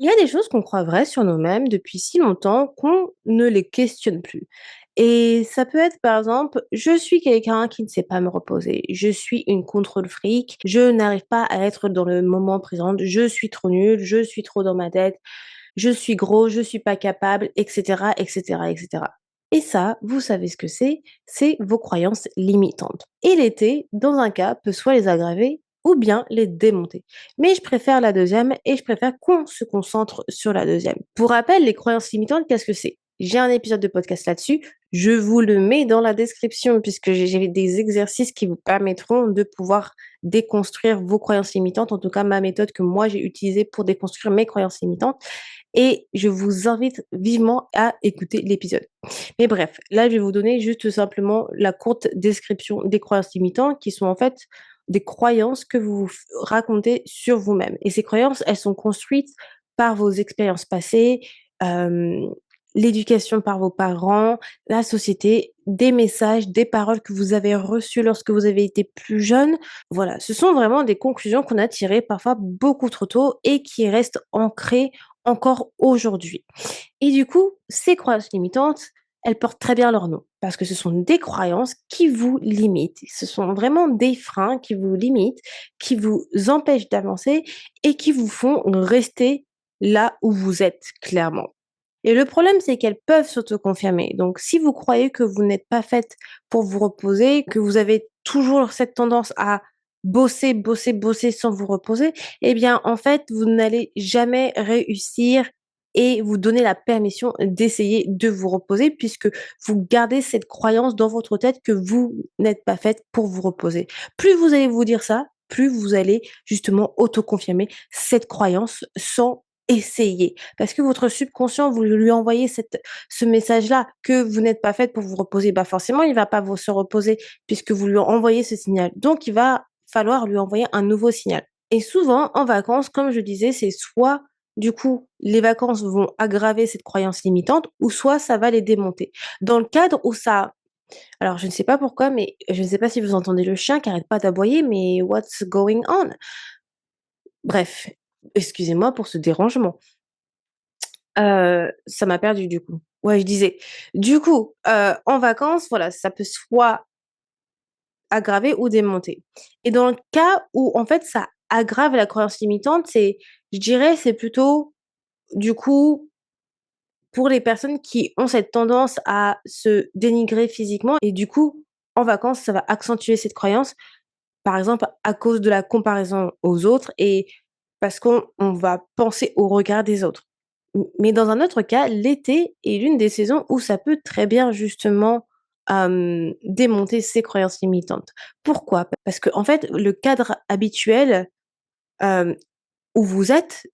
Il y a des choses qu'on croit vraies sur nous-mêmes depuis si longtemps qu'on ne les questionne plus. Et ça peut être par exemple, je suis quelqu'un qui ne sait pas me reposer, je suis une contrôle fric, je n'arrive pas à être dans le moment présent, je suis trop nulle, je suis trop dans ma tête, je suis gros, je suis pas capable, etc., etc., etc. Et ça, vous savez ce que c'est vos croyances limitantes. Et l'été, dans un cas, peut soit les aggraver ou bien les démonter. Mais je préfère la deuxième et je préfère qu'on se concentre sur la deuxième. Pour rappel, les croyances limitantes, qu'est-ce que c'est? J'ai un épisode de podcast là-dessus. Je vous le mets dans la description puisque j'ai des exercices qui vous permettront de pouvoir déconstruire vos croyances limitantes, en tout cas ma méthode que moi j'ai utilisée pour déconstruire mes croyances limitantes. Et je vous invite vivement à écouter l'épisode. Mais bref, là, je vais vous donner juste simplement la courte description des croyances limitantes qui sont en fait des croyances que vous racontez sur vous-même. Et ces croyances, elles sont construites par vos expériences passées, euh, l'éducation par vos parents, la société, des messages, des paroles que vous avez reçues lorsque vous avez été plus jeune. Voilà, ce sont vraiment des conclusions qu'on a tirées parfois beaucoup trop tôt et qui restent ancrées encore aujourd'hui. Et du coup, ces croyances limitantes, elles portent très bien leur nom parce que ce sont des croyances qui vous limitent. Ce sont vraiment des freins qui vous limitent, qui vous empêchent d'avancer et qui vous font rester là où vous êtes clairement. Et le problème, c'est qu'elles peuvent s'auto-confirmer. Donc, si vous croyez que vous n'êtes pas faite pour vous reposer, que vous avez toujours cette tendance à bosser, bosser, bosser sans vous reposer, eh bien, en fait, vous n'allez jamais réussir et vous donner la permission d'essayer de vous reposer puisque vous gardez cette croyance dans votre tête que vous n'êtes pas faite pour vous reposer. Plus vous allez vous dire ça, plus vous allez justement auto-confirmer cette croyance sans essayer. Parce que votre subconscient, vous lui envoyez ce message-là que vous n'êtes pas faite pour vous reposer. Bah forcément, il va pas se reposer puisque vous lui envoyez ce signal. Donc, il va falloir lui envoyer un nouveau signal. Et souvent, en vacances, comme je disais, c'est soit du coup, les vacances vont aggraver cette croyance limitante ou soit ça va les démonter. Dans le cadre où ça alors je ne sais pas pourquoi, mais je ne sais pas si vous entendez le chien qui arrête pas d'aboyer, mais what's going on? Bref, excusez-moi pour ce dérangement. Ça m'a perdu du coup. Ouais, je disais, du coup, en vacances, voilà, ça peut soit aggraver ou démonter. Et dans le cas où en fait ça aggrave la croyance limitante, je dirais, c'est plutôt du coup pour les personnes qui ont cette tendance à se dénigrer physiquement et du coup, en vacances, ça va accentuer cette croyance, par exemple, à cause de la comparaison aux autres et parce qu'on va penser au regard des autres. Mais dans un autre cas, l'été est l'une des saisons où ça peut très bien justement, démonter ces croyances limitantes. Pourquoi? Parce qu'en fait, le cadre habituel, hem où vous êtes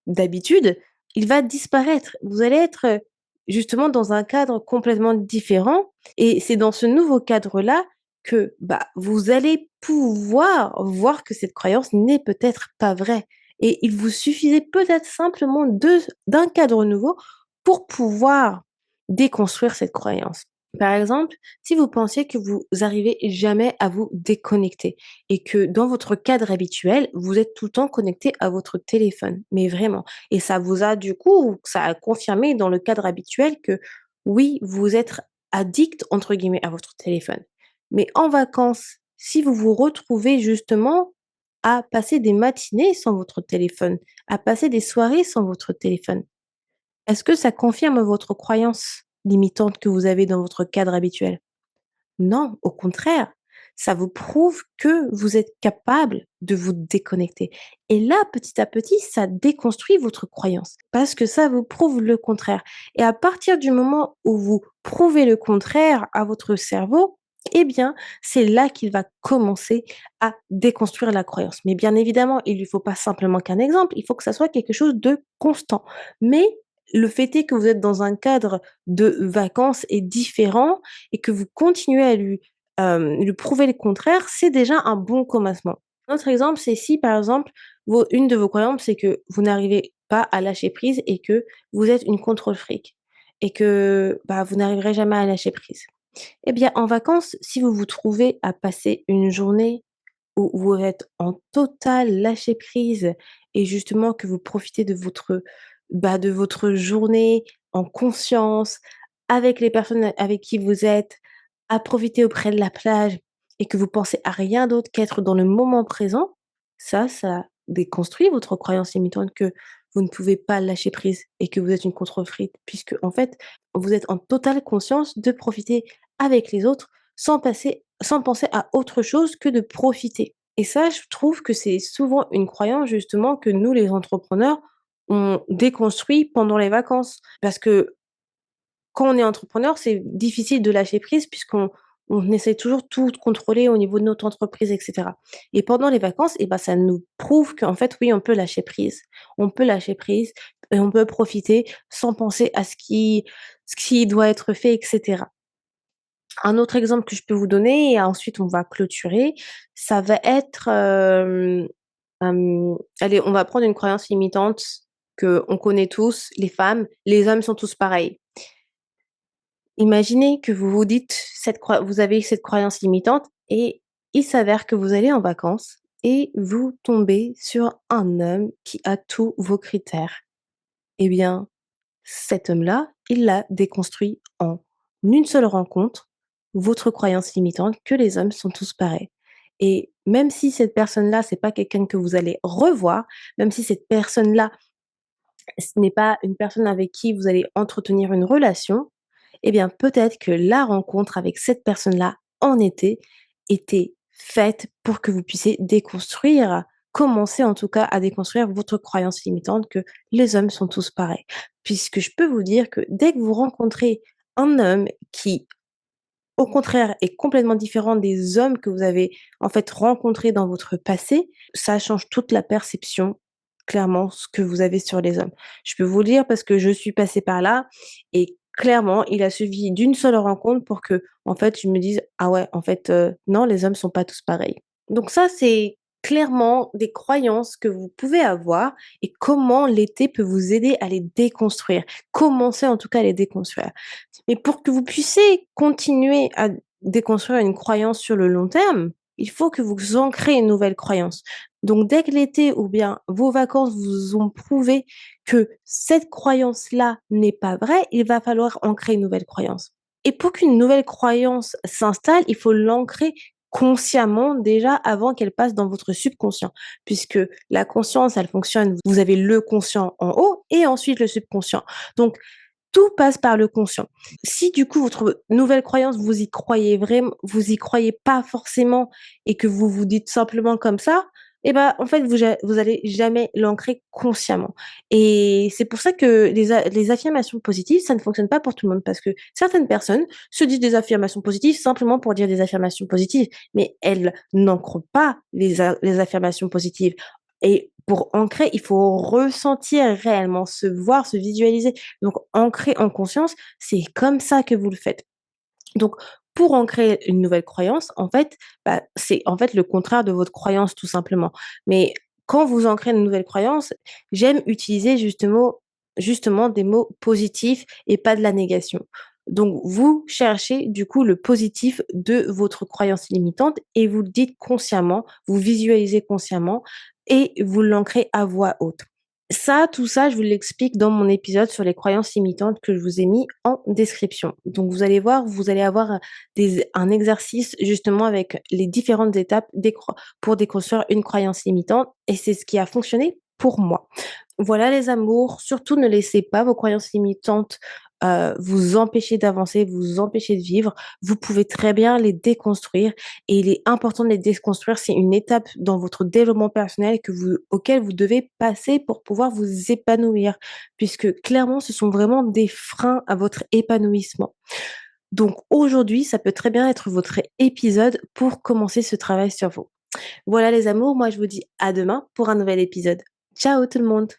d'habitude, il va disparaître. Vous allez être, justement dans un cadre complètement différent et c'est dans ce nouveau cadre-là que, bah, vous allez pouvoir voir que cette croyance n'est peut-être pas vraie et il vous suffisait peut-être simplement d'un cadre nouveau pour pouvoir déconstruire cette croyance. Par exemple, si vous pensiez que vous arrivez jamais à vous déconnecter et que dans votre cadre habituel, vous êtes tout le temps connecté à votre téléphone, mais vraiment. Et ça vous a du coup, ça a confirmé dans le cadre habituel que oui, vous êtes addict entre guillemets à votre téléphone. Mais en vacances, si vous vous retrouvez justement à passer des matinées sans votre téléphone, à passer des soirées sans votre téléphone, est-ce que ça confirme votre croyance limitante que vous avez dans votre cadre habituel? Non, au contraire, ça vous prouve que vous êtes capable de vous déconnecter. Et là, petit à petit, ça déconstruit votre croyance parce que ça vous prouve le contraire. Et à partir du moment où vous prouvez le contraire à votre cerveau, eh bien, c'est là qu'il va commencer à déconstruire la croyance. Mais bien évidemment, il ne lui faut pas simplement qu'un exemple, il faut que ça soit quelque chose de constant. Mais le fait est que vous êtes dans un cadre de vacances est différent et que vous continuez à lui prouver le contraire, c'est déjà un bon commencement. Un autre exemple, c'est si par exemple, une de vos croyances, c'est que vous n'arrivez pas à lâcher prise et que vous êtes une contrôle fric et que bah, vous n'arriverez jamais à lâcher prise. Eh bien, en vacances, si vous vous trouvez à passer une journée où vous êtes en total lâcher prise et justement que vous profitez de votre de votre journée en conscience, avec les personnes avec qui vous êtes, à profiter auprès de la plage et que vous pensez à rien d'autre qu'être dans le moment présent, ça déconstruit votre croyance limitante que vous ne pouvez pas lâcher prise et que vous êtes une contrefrite puisque en fait, vous êtes en totale conscience de profiter avec les autres sans penser à autre chose que de profiter. Et ça, je trouve que c'est souvent une croyance justement que nous, les entrepreneurs, on déconstruit pendant les vacances. Parce que quand on est entrepreneur, c'est difficile de lâcher prise puisqu'on essaie toujours tout de contrôler au niveau de notre entreprise et cetera. Et pendant les vacances et ça nous prouve qu'en fait, oui, on peut lâcher prise. On peut lâcher prise et on peut profiter sans penser à ce qui doit être fait et cetera. Un autre exemple que je peux vous donner et ensuite on va clôturer, ça va être, allez, on va prendre une croyance limitante qu'on connaît tous, les femmes, les hommes sont tous pareils. Imaginez que vous vous dites vous avez cette croyance limitante et il s'avère que vous allez en vacances et vous tombez sur un homme qui a tous vos critères. Eh bien, cet homme-là, il l'a déconstruit en une seule rencontre, votre croyance limitante que les hommes sont tous pareils. Et même si cette personne-là, c'est pas quelqu'un que vous allez revoir, même si cette personne-là, ce n'est pas une personne avec qui vous allez entretenir une relation, eh bien, peut-être que la rencontre avec cette personne-là en été était faite pour que vous puissiez déconstruire, commencer en tout cas à déconstruire votre croyance limitante que les hommes sont tous pareils. Puisque je peux vous dire que dès que vous rencontrez un homme qui au contraire, est complètement différent des hommes que vous avez, en fait, rencontrés dans votre passé, ça change toute la perception, clairement, ce que vous avez sur les hommes. Je peux vous le dire parce que je suis passée par là et clairement, il a suffi d'une seule rencontre pour que, en fait, je me dise: «Ah ouais, en fait, non, les hommes sont pas tous pareils». Donc ça, c'est clairement des croyances que vous pouvez avoir et comment l'été peut vous aider à les déconstruire. Commencer en tout cas à les déconstruire. Mais pour que vous puissiez continuer à déconstruire une croyance sur le long terme, il faut que vous ancrez une nouvelle croyance. Donc dès que l'été ou bien vos vacances vous ont prouvé que cette croyance-là n'est pas vraie, il va falloir ancrer une nouvelle croyance. Et pour qu'une nouvelle croyance s'installe, il faut l'ancrer consciemment déjà avant qu'elle passe dans votre subconscient. Puisque la conscience, elle fonctionne, vous avez le conscient en haut et ensuite le subconscient. Donc tout passe par le conscient. Si du coup votre nouvelle croyance, vous y croyez pas forcément et que vous vous dites simplement comme ça, en fait vous allez jamais l'ancrer consciemment. Et c'est pour ça que les affirmations positives, ça ne fonctionne pas pour tout le monde parce que certaines personnes se disent des affirmations positives simplement pour dire des affirmations positives, mais elles n'ancrent pas les affirmations positives. Et pour ancrer, il faut ressentir réellement, se voir, se visualiser. Donc ancrer en conscience, c'est comme ça que vous le faites. Donc pour ancrer une nouvelle croyance, en fait, c'est en fait le contraire de votre croyance tout simplement. Mais quand vous ancrez une nouvelle croyance, j'aime utiliser justement des mots positifs et pas de la négation. Donc vous cherchez du coup le positif de votre croyance limitante et vous le dites consciemment, vous visualisez consciemment et vous l'ancrez à voix haute. Tout ça, je vous l'explique dans mon épisode sur les croyances limitantes que je vous ai mis en description. Donc vous allez voir, vous allez avoir un exercice justement avec les différentes étapes pour déconstruire une croyance limitante et c'est ce qui a fonctionné pour moi. Voilà les amours, surtout ne laissez pas vos croyances limitantes vous empêcher d'avancer, vous empêcher de vivre. Vous pouvez très bien les déconstruire et il est important de les déconstruire. C'est une étape dans votre développement personnel auquel vous devez passer pour pouvoir vous épanouir, puisque clairement, ce sont vraiment des freins à votre épanouissement. Donc aujourd'hui, ça peut très bien être votre épisode pour commencer ce travail sur vous. Voilà les amours, moi je vous dis à demain pour un nouvel épisode. Ciao tout le monde!